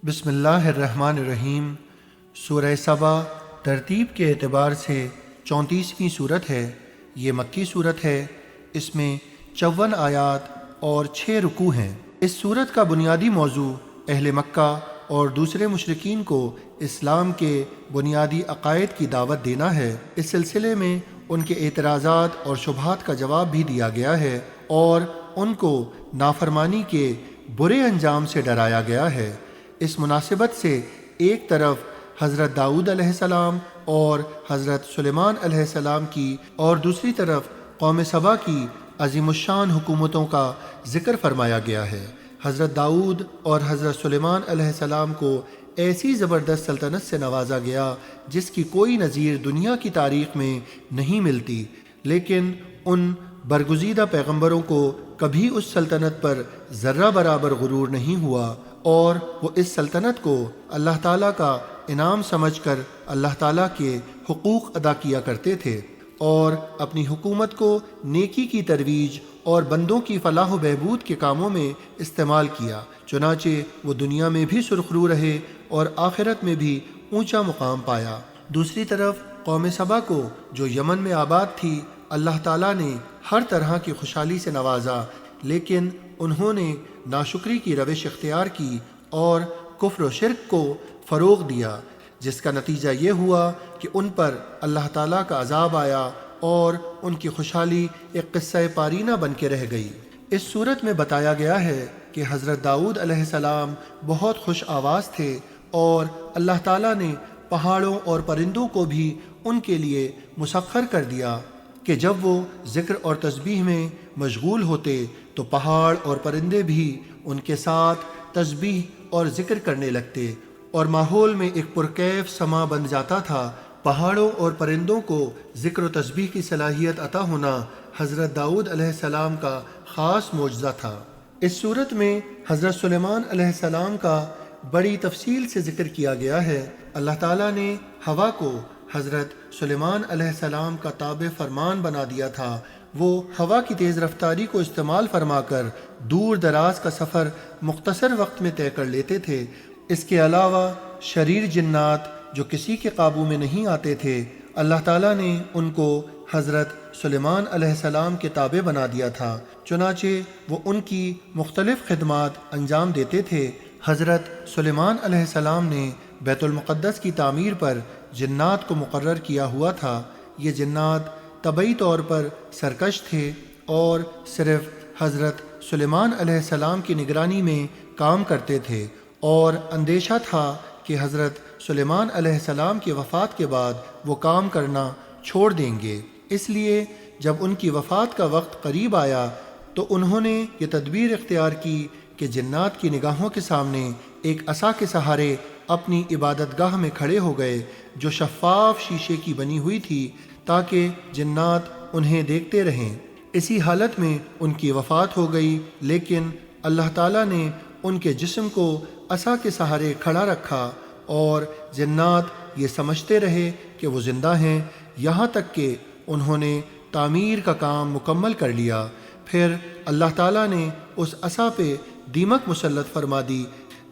بسم اللہ الرحمن الرحیم۔ سورہ سبا ترتیب کے اعتبار سے 34ویں صورت ہے۔ یہ مکی صورت ہے۔ اس میں 54 آیات اور 6 رکوع ہیں۔ اس صورت کا بنیادی موضوع اہل مکہ اور دوسرے مشرکین کو اسلام کے بنیادی عقائد کی دعوت دینا ہے۔ اس سلسلے میں ان کے اعتراضات اور شبہات کا جواب بھی دیا گیا ہے اور ان کو نافرمانی کے برے انجام سے ڈرایا گیا ہے۔ اس مناسبت سے ایک طرف حضرت داؤد علیہ السلام اور حضرت سلیمان علیہ السلام کی اور دوسری طرف قوم سبا کی عظیم الشان حکومتوں کا ذکر فرمایا گیا ہے۔ حضرت داؤد اور حضرت سلیمان علیہ السلام کو ایسی زبردست سلطنت سے نوازا گیا جس کی کوئی نظیر دنیا کی تاریخ میں نہیں ملتی، لیکن ان برگزیدہ پیغمبروں کو کبھی اس سلطنت پر ذرہ برابر غرور نہیں ہوا اور وہ اس سلطنت کو اللہ تعالیٰ کا انعام سمجھ کر اللہ تعالیٰ کے حقوق ادا کیا کرتے تھے اور اپنی حکومت کو نیکی کی ترویج اور بندوں کی فلاح و بہبود کے کاموں میں استعمال کیا، چنانچہ وہ دنیا میں بھی سرخرو رہے اور آخرت میں بھی اونچا مقام پایا۔ دوسری طرف قوم سبا کو جو یمن میں آباد تھی، اللہ تعالیٰ نے ہر طرح کی خوشحالی سے نوازا، لیکن انہوں نے ناشکری کی روش اختیار کی اور کفر و شرک کو فروغ دیا، جس کا نتیجہ یہ ہوا کہ ان پر اللہ تعالیٰ کا عذاب آیا اور ان کی خوشحالی ایک قصہ پارینہ بن کے رہ گئی۔ اس صورت میں بتایا گیا ہے کہ حضرت داؤد علیہ السلام بہت خوش آواز تھے اور اللہ تعالیٰ نے پہاڑوں اور پرندوں کو بھی ان کے لیے مسخر کر دیا کہ جب وہ ذکر اور تسبیح میں مشغول ہوتے تو پہاڑ اور پرندے بھی ان کے ساتھ تسبیح اور ذکر کرنے لگتے اور ماحول میں ایک پرکیف سما بن جاتا تھا۔ پہاڑوں اور پرندوں کو ذکر و تسبیح کی صلاحیت عطا ہونا حضرت داؤد علیہ السلام کا خاص معجزہ تھا۔ اس صورت میں حضرت سلیمان علیہ السلام کا بڑی تفصیل سے ذکر کیا گیا ہے۔ اللہ تعالیٰ نے ہوا کو حضرت سلیمان علیہ السلام کا تابع فرمان بنا دیا تھا۔ وہ ہوا کی تیز رفتاری کو استعمال فرما کر دور دراز کا سفر مختصر وقت میں طے کر لیتے تھے۔ اس کے علاوہ شریر جنات جو کسی کے قابو میں نہیں آتے تھے، اللہ تعالیٰ نے ان کو حضرت سلیمان علیہ السلام کے تابع بنا دیا تھا، چنانچہ وہ ان کی مختلف خدمات انجام دیتے تھے۔ حضرت سلیمان علیہ السلام نے بیت المقدس کی تعمیر پر جنات کو مقرر کیا ہوا تھا۔ یہ جنات طبعی طور پر سرکش تھے اور صرف حضرت سلیمان علیہ السلام کی نگرانی میں کام کرتے تھے اور اندیشہ تھا کہ حضرت سلیمان علیہ السلام کی وفات کے بعد وہ کام کرنا چھوڑ دیں گے۔ اس لیے جب ان کی وفات کا وقت قریب آیا تو انہوں نے یہ تدبیر اختیار کی کہ جنات کی نگاہوں کے سامنے ایک عصا کے سہارے اپنی عبادت گاہ میں کھڑے ہو گئے جو شفاف شیشے کی بنی ہوئی تھی تاکہ جنات انہیں دیکھتے رہیں۔ اسی حالت میں ان کی وفات ہو گئی، لیکن اللہ تعالیٰ نے ان کے جسم کو عصا کے سہارے کھڑا رکھا اور جنات یہ سمجھتے رہے کہ وہ زندہ ہیں، یہاں تک کہ انہوں نے تعمیر کا کام مکمل کر لیا۔ پھر اللہ تعالیٰ نے اس عصا پہ دیمک مسلط فرما دی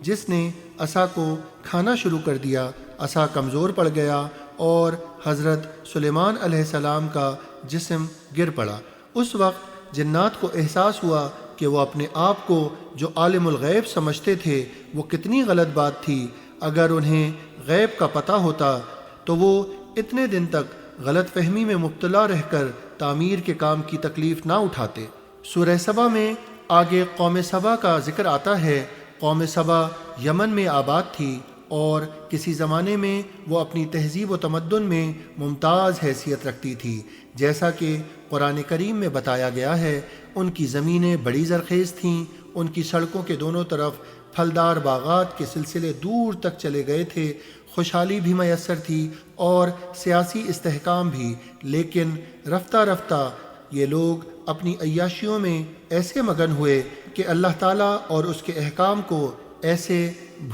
جس نے عصا کو کھانا شروع کر دیا۔ عصا کمزور پڑ گیا اور حضرت سلیمان علیہ السلام کا جسم گر پڑا۔ اس وقت جنات کو احساس ہوا کہ وہ اپنے آپ کو جو عالم الغیب سمجھتے تھے وہ کتنی غلط بات تھی۔ اگر انہیں غیب کا پتہ ہوتا تو وہ اتنے دن تک غلط فہمی میں مبتلا رہ کر تعمیر کے کام کی تکلیف نہ اٹھاتے۔ سورہ سبا میں آگے قوم سبا کا ذکر آتا ہے۔ قوم سبا یمن میں آباد تھی اور کسی زمانے میں وہ اپنی تہذیب و تمدن میں ممتاز حیثیت رکھتی تھی، جیسا کہ قرآن کریم میں بتایا گیا ہے۔ ان کی زمینیں بڑی زرخیز تھیں، ان کی سڑکوں کے دونوں طرف پھلدار باغات کے سلسلے دور تک چلے گئے تھے، خوشحالی بھی میسر تھی اور سیاسی استحکام بھی، لیکن رفتہ رفتہ یہ لوگ اپنی عیاشیوں میں ایسے مگن ہوئے کہ اللہ تعالیٰ اور اس کے احکام کو ایسے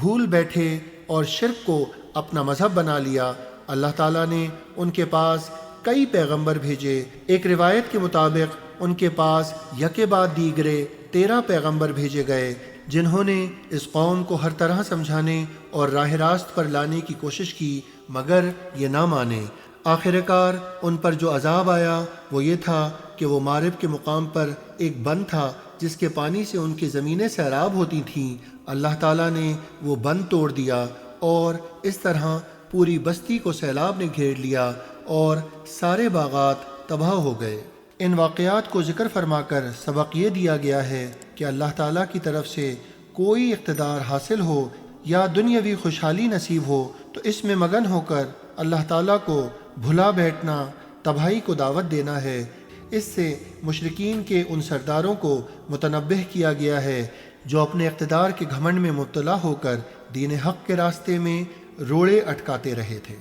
بھول بیٹھے اور شرک کو اپنا مذہب بنا لیا۔ اللہ تعالیٰ نے ان کے پاس کئی پیغمبر بھیجے۔ ایک روایت کے مطابق ان کے پاس یکے بعد دیگرے 13 پیغمبر بھیجے گئے جنہوں نے اس قوم کو ہر طرح سمجھانے اور راہ راست پر لانے کی کوشش کی مگر یہ نہ مانے۔ آخر کار ان پر جو عذاب آیا وہ یہ تھا کہ وہ مارب کے مقام پر ایک بند تھا جس کے پانی سے ان کی زمینیں سیراب ہوتی تھیں۔ اللہ تعالیٰ نے وہ بند توڑ دیا اور اس طرح پوری بستی کو سیلاب نے گھیر لیا اور سارے باغات تباہ ہو گئے۔ ان واقعات کو ذکر فرما کر سبق یہ دیا گیا ہے کہ اللہ تعالیٰ کی طرف سے کوئی اقتدار حاصل ہو یا دنیاوی خوشحالی نصیب ہو تو اس میں مگن ہو کر اللہ تعالیٰ کو بھلا بیٹھنا تباہی کو دعوت دینا ہے۔ اس سے مشرکین کے ان سرداروں کو متنبہ کیا گیا ہے جو اپنے اقتدار کے گھمنڈ میں مبتلا ہو کر دین حق کے راستے میں روڑے اٹکاتے رہے تھے۔